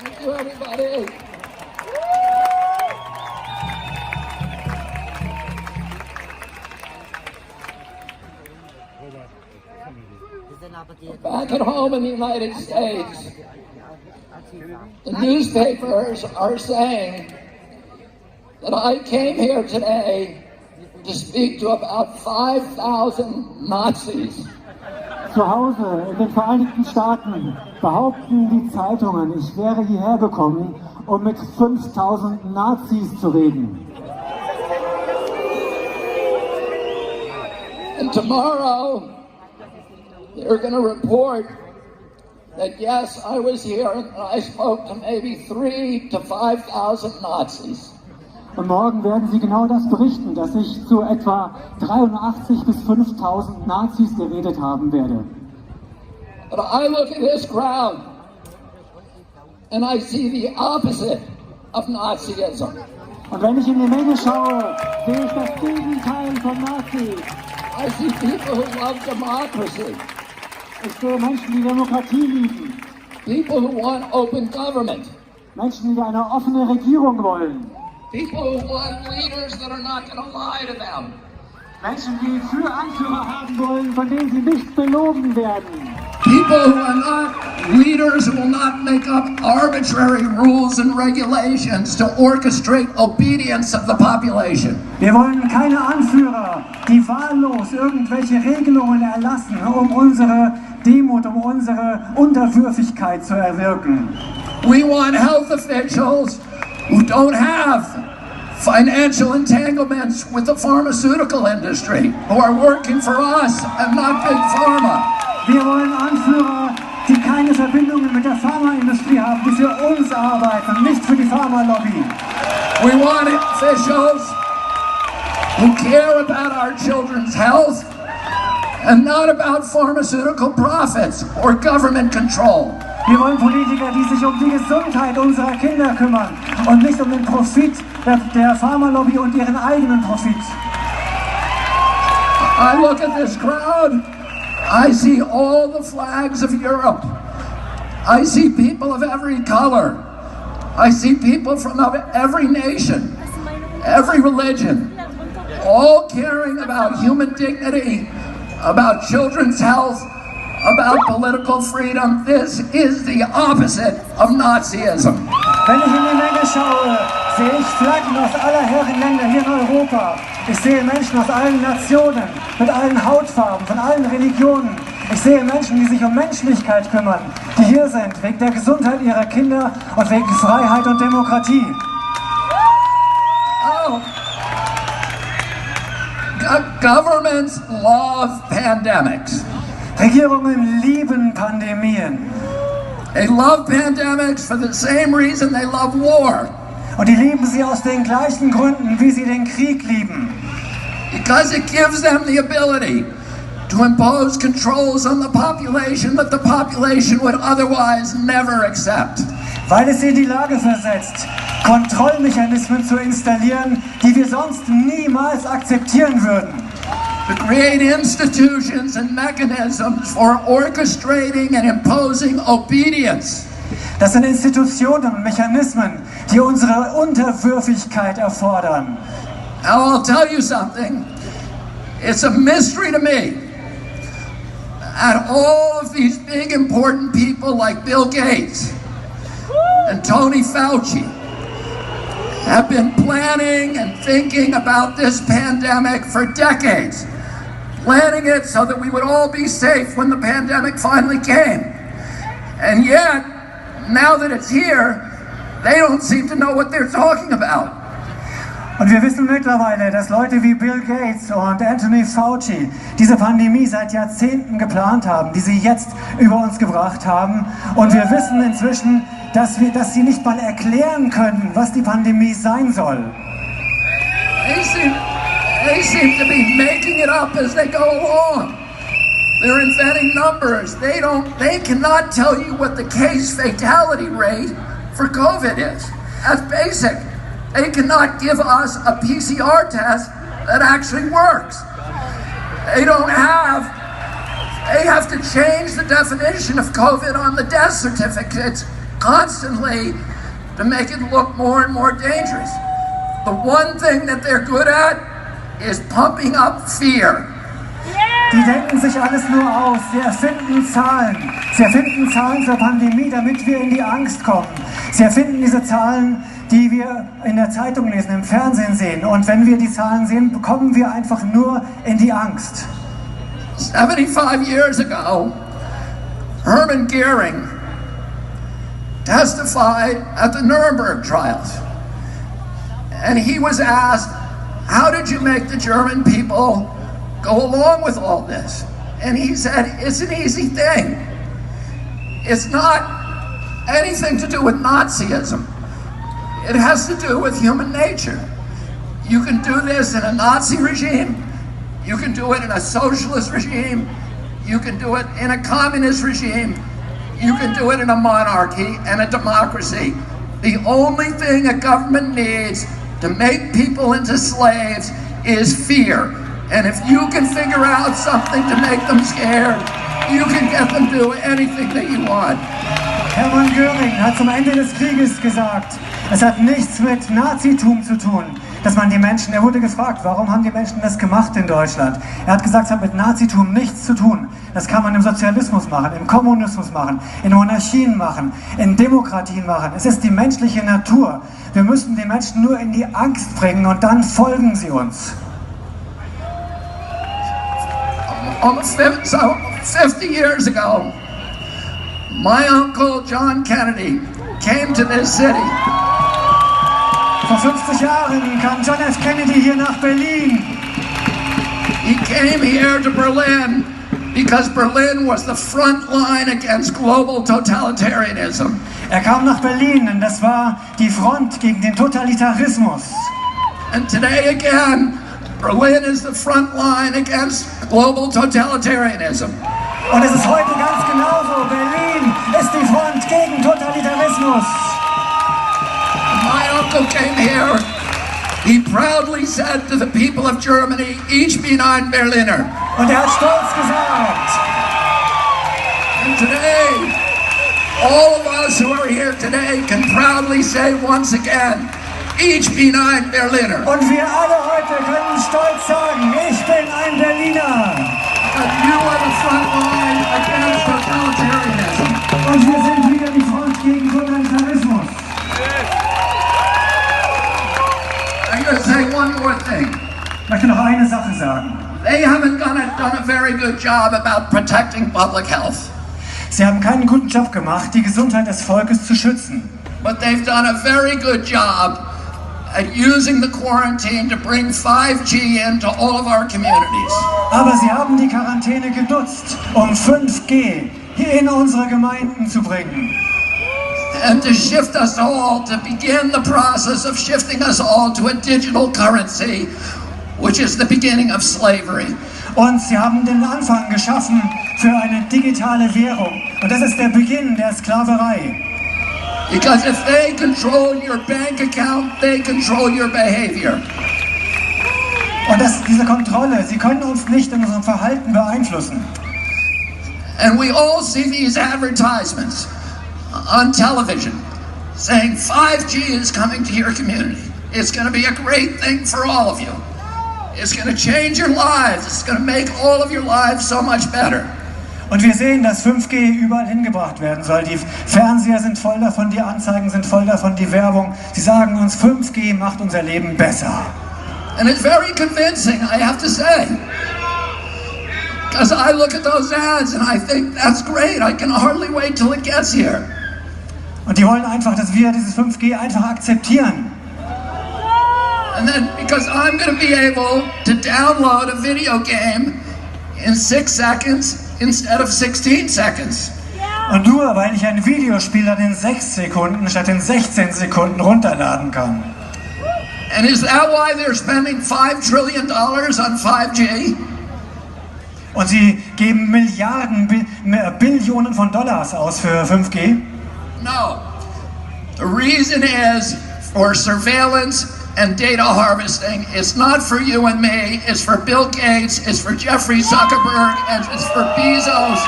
Thank you, everybody. Back at home in the United States, the newspapers are saying that I came here today to speak to about 5,000 Nazis. Zu Hause in den Vereinigten Staaten behaupten die Zeitungen, ich wäre hierher gekommen, um mit 5.000 Nazis zu reden. And tomorrow, they're going to report that yes, I was here and I spoke to maybe 3,000 to 5,000 Nazis. Und morgen werden sie genau das berichten, dass ich zu etwa 83 bis 5.000 Nazis geredet haben werde. But I look at this crowd and I see the opposite of Nazism. Und wenn ich in die Menge schaue, sehe ich das Gegenteil von Nazis. I see people who love democracy. Ich sehe Menschen, die Demokratie lieben. People who want open government. Menschen, die eine offene Regierung wollen. People who want leaders that are not going to lie to them. Menschen, die Anführer haben wollen, von denen sie nicht belogen werden. People who are not leaders who will not make up arbitrary rules and regulations to orchestrate obedience of the population. Wir wollen keine Anführer, die wahllos irgendwelche Regelungen erlassen, um unsere Demut, um unsere Unterwürfigkeit zu erwirken. We want health officials who don't have financial entanglements with the pharmaceutical industry, who are working for us and not Big Pharma. Wir wollen Anführer, die keine Verbindungen mit der Pharmaindustrie haben, die für uns arbeiten, nicht für die Pharmalobby. We want officials who care about our children's health and not about pharmaceutical profits or government control. Wir wollen Politiker, die sich um die Gesundheit unserer Kinder kümmern und nicht um den Profit der Pharmalobby und ihren eigenen Profit. I look at this crowd, I see all the flags of Europe. I see people of every color. I see people from every nation, every religion, all caring about human dignity, about children's health, about political freedom. This is the opposite of Nazism. Wenn ich in die Menge schaue, sehe ich Flaggen aus aller Herrenländer hier in Europa. Ich sehe Menschen aus allen Nationen, mit allen Hautfarben, von allen Religionen. Ich sehe Menschen, die sich um Menschlichkeit kümmern, die hier sind, wegen der Gesundheit ihrer Kinder und wegen Freiheit und Demokratie. Oh. Governments love pandemics. Regierungen lieben Pandemien. They love pandemics for the same reason they love war. Und die lieben sie aus den gleichen Gründen, wie sie den Krieg lieben. Because it gives them the ability to impose controls on the population that the population would otherwise never accept. Weil es sie in die Lage versetzt, Kontrollmechanismen zu installieren, die wir sonst niemals akzeptieren würden. To create institutions and mechanisms for orchestrating and imposing obedience. Das sind Institutionen und Mechanismen, die unsere Unterwürfigkeit erfordern. Now I'll tell you something. It's a mystery to me. And all of these big important people like Bill Gates and Tony Fauci have been planning and thinking about this pandemic for decades. Planning it so that we would all be safe when the pandemic finally came. And yet, now that it's here, they don't seem to know what they're talking about. Und wir wissen mittlerweile, dass Leute wie Bill Gates und Anthony Fauci diese Pandemie seit Jahrzehnten geplant haben, die sie jetzt über uns gebracht haben. Und wir wissen inzwischen, dass sie nicht mal erklären können, was die Pandemie sein soll. They seem to be making it up as they go along. They're inventing numbers. They cannot tell you what the case fatality rate for COVID is. That's basic. They cannot give us a PCR test that actually works. They have to change the definition of COVID on the death certificates constantly to make it look more and more dangerous. The one thing that they're good at is pumping up fear. Die denken sich alles nur aus, sie erfinden Zahlen. Sie erfinden Zahlen zur Pandemie, damit wir in die Angst kommen. Sie erfinden diese Zahlen, die wir in der Zeitung lesen, im Fernsehen sehen. Und wenn wir die Zahlen sehen, kommen wir einfach nur in die Angst. 75 years ago, Hermann Goering testified at the Nuremberg trials. And he was asked, how did you make the German people go along with all this? And he said, it's an easy thing. It's not anything to do with Nazism. It has to do with human nature. You can do this in a Nazi regime. You can do it in a socialist regime. You can do it in a communist regime. You can do it in a monarchy and a democracy. The only thing a government needs to make people into slaves is fear. And if you can figure out something to make them scared, you can get them to do anything that you want. Hermann Göring hat zum Ende des Krieges gesagt, es hat nichts mit Nazitum zu tun, dass man die Menschen, er wurde gefragt, warum haben die Menschen das gemacht in Deutschland? Er hat gesagt, es hat mit Nazitum nichts zu tun. Das kann man im Sozialismus machen, im Kommunismus machen, in Monarchien machen, in Demokratien machen. Es ist die menschliche Natur. Wir müssen die Menschen nur in die Angst bringen und dann folgen sie uns. Almost 50 years ago, my uncle John Kennedy came to this city. Vor 50 Jahren kam John F. Kennedy hier nach Berlin. He came here to Berlin because Berlin was the front line against global totalitarianism. Er kam nach Berlin, denn das war die Front gegen den Totalitarismus. And today again, Berlin is the front line against global totalitarianism. Und es ist heute ganz genauso. Berlin ist die Front gegen Totalitarismus. My uncle came here. He proudly said to the people of Germany, ich bin ein Berliner. Und er hat stolz gesagt. And today, all of us who are here today can proudly say once again, ich bin ein Berliner. Und wir alle heute können stolz sagen, ich bin ein Berliner. And you are the front line against totalitarianism. Und wir sind wieder die Front gegen Totalitarismus. I'm going to say one more thing. Ich möchte noch eine Sache sagen. They haven't done a very good job about protecting public health. Sie haben keinen guten Job gemacht, die Gesundheit des Volkes zu schützen. But they've done a very good job at using the quarantine to bring 5G into all of our communities. Aber sie haben die Quarantäne genutzt, um 5G hier in unsere Gemeinden zu bringen. And to shift us all, to begin the process of shifting us all to a digital currency, which is the beginning of slavery. Und sie haben den Anfang geschaffen für eine digitale Währung. Und das ist der Beginn der Sklaverei. Because if they control your bank account, they control your behavior. Und diese Kontrolle, sie können uns nicht in unserem Verhalten beeinflussen. And we all see these advertisements on television saying 5G is coming to your community. It's going to be a great thing for all of you. It's going to change your lives. It's going to make all of your lives so much better. Und wir sehen, dass 5G überall hingebracht werden soll. Die Fernseher sind voll davon, die Anzeigen sind voll davon, die Werbung. Sie sagen uns, 5G macht unser Leben besser. And it's very convincing, I have to say. Because I look at those ads and I think, that's great, I can hardly wait till it gets here. Und die wollen einfach, dass wir dieses 5G einfach akzeptieren. And then, because I'm going to be able to download a video game in 6 seconds instead of 16 seconds. Und nur weil ich ein Videospiel dann in 6 Sekunden statt in 16 Sekunden runterladen kann. And is that why they're spending $5 trillion on 5G? Und sie geben Milliarden, Billionen von Dollars aus für 5G? No. The reason is for surveillance and data harvesting. It's not for you and me. It's for Bill Gates. It's for Jeffrey Zuckerberg. And it's for Bezos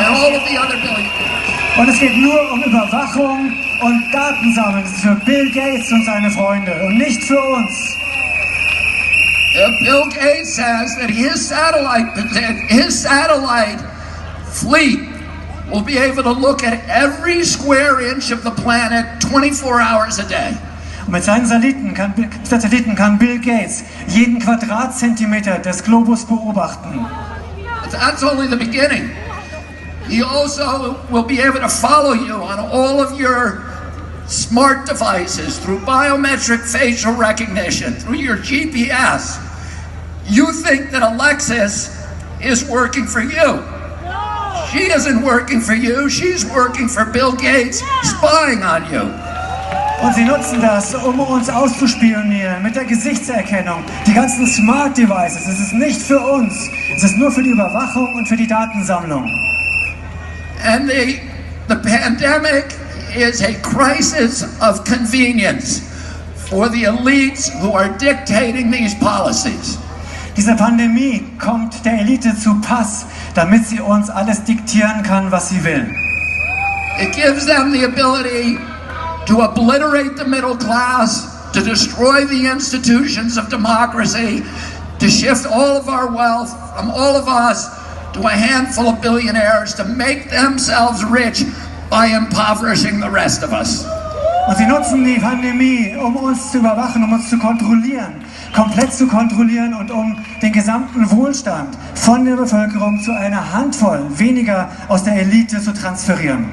and all of the other billionaires. Und es geht nur um Überwachung und Datensammeln. Das ist für Bill Gates und seine Freunde und nicht für uns. Bill Gates says that his satellite fleet will be able to look at every square inch of the planet 24 hours a day. Und mit seinen Satelliten kann Bill Gates jeden Quadratzentimeter des Globus beobachten. But that's only the beginning. He also will be able to follow you on all of your smart devices through biometric facial recognition, through your GPS. You think that Alexis is working for you. She isn't working for you, she's working for Bill Gates, spying on you. Und sie nutzen das, um uns auszuspionieren mit der Gesichtserkennung. Die ganzen Smart Devices, es ist nicht für uns, es ist nur für die Überwachung und für die Datensammlung. And the pandemic is a crisis of convenience for the elites who are dictating these policies. Diese Pandemie kommt der Elite zu Pass, damit sie uns alles diktieren kann, was sie will. It gives them the ability to obliterate the middle class, to destroy the institutions of democracy, to shift all of our wealth from all of us to a handful of billionaires, to make themselves rich by impoverishing the rest of us. Und sie nutzen die Pandemie, um uns zu überwachen, um uns zu kontrollieren, komplett zu kontrollieren und um den gesamten Wohlstand von der Bevölkerung zu einer Handvoll weniger aus der Elite zu transferieren.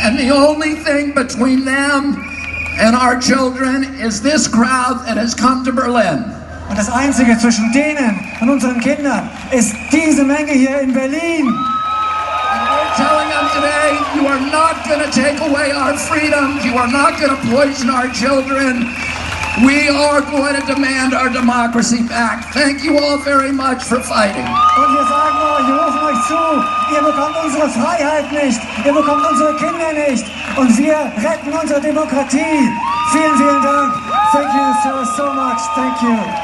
And the only thing between them and our children is this crowd that has come to Berlin. Und das Einzige zwischen denen und unseren Kindern ist diese Menge hier in Berlin. And we're telling them today, you are not going to take away our freedoms. You are not going to poison our children. We are going to demand our democracy back. Thank you all very much for fighting. Und wir sagen euch, wir rufen euch zu, ihr bekommt unsere Freiheit nicht, ihr bekommt unsere Kinder nicht und wir retten unsere Demokratie. Vielen, vielen Dank. Thank you so much. Thank you.